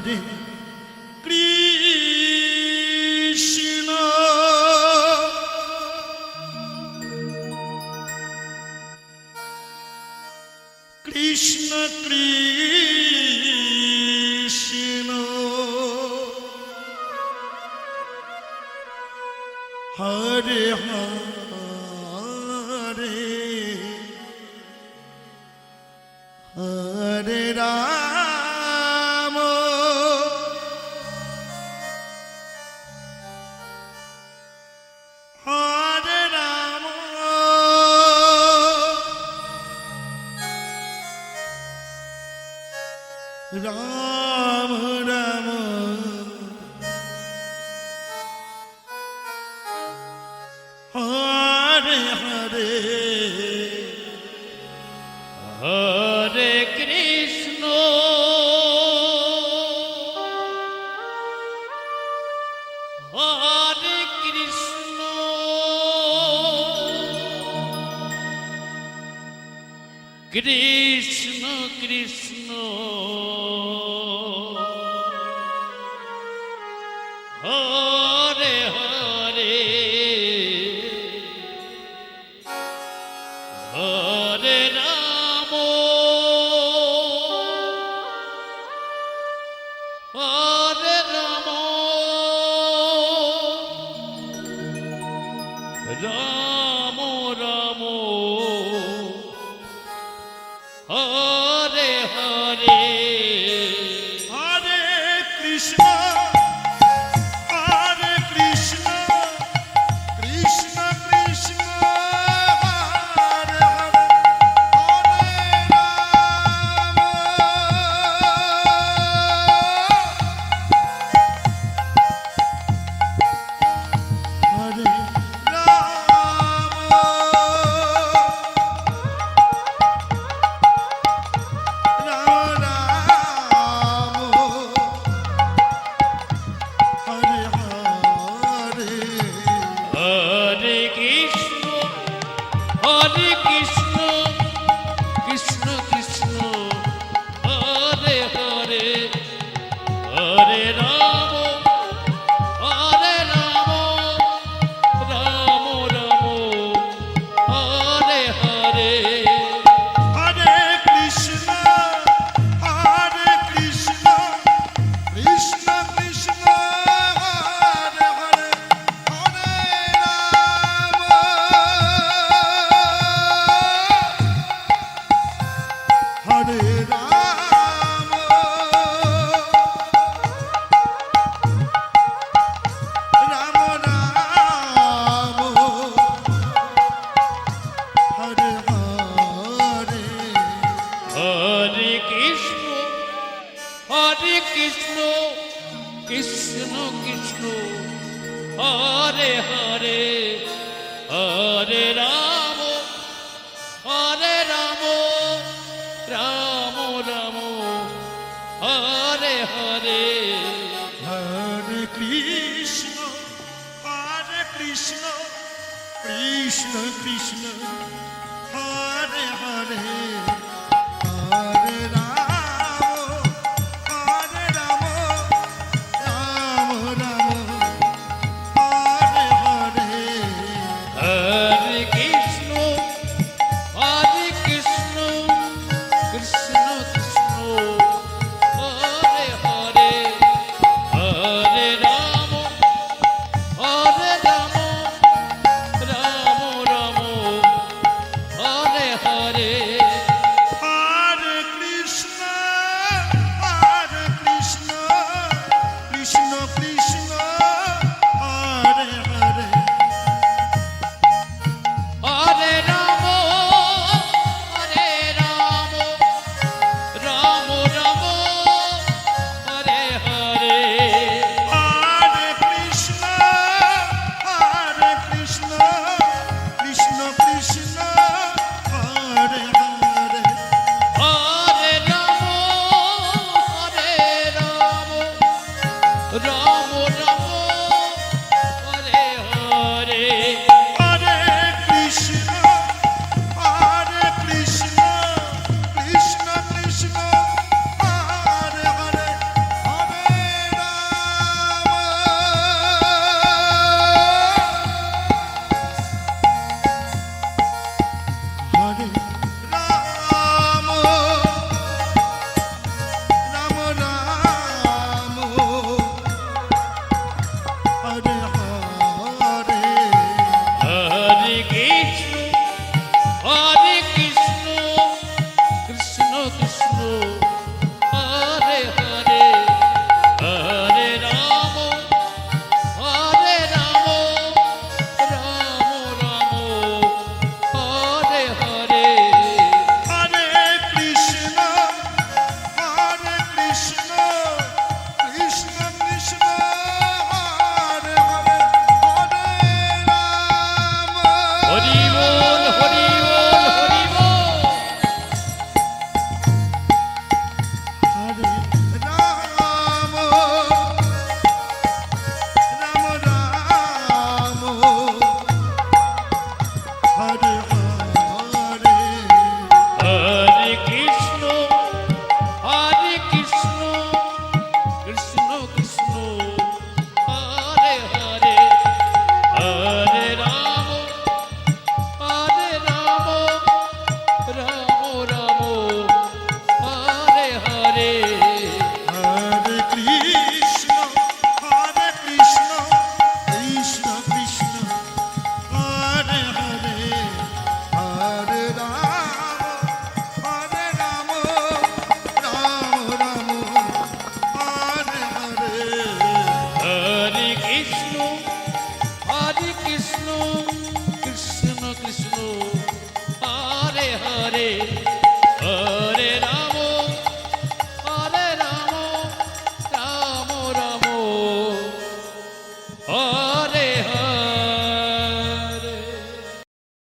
Hare Krishna Krishna Krishna Hare Hare Hare Ram Hare Ram Ram Ram Hare Hare Hare Krishna Hare Krishna Krishna Krishna Hare Hare Hare Ram Hare Ram Ram Ram Hare Hare Hare Krishna Hare Krishna Krishna Krishna Hare Hare Hare Ram Hare Hare Krishna Hare Krishna Krishna Krishna Hare Hare Hare Ram Hare Ram Ram Ram Hare Hare Hare Krishna Hare Krishna Krishna Krishna Hare Hare Hare Ram Hare Ram Ram Ram Hare Hare Hare Krishna Hare Krishna Krishna Krishna Hare Hare Hare Ram Ram Ram Hare Hare Hare Krishna Krishna Krishna Hare Hare Hare Ram Ram Ram Hare Hare Hare Krishna Hare Krishna Krishna Krishna Hare Hare Hare Ram Ram Ram Hare Hare Krishna Krishna Krishna Hare Hare Hare Ram Ram Ram Hare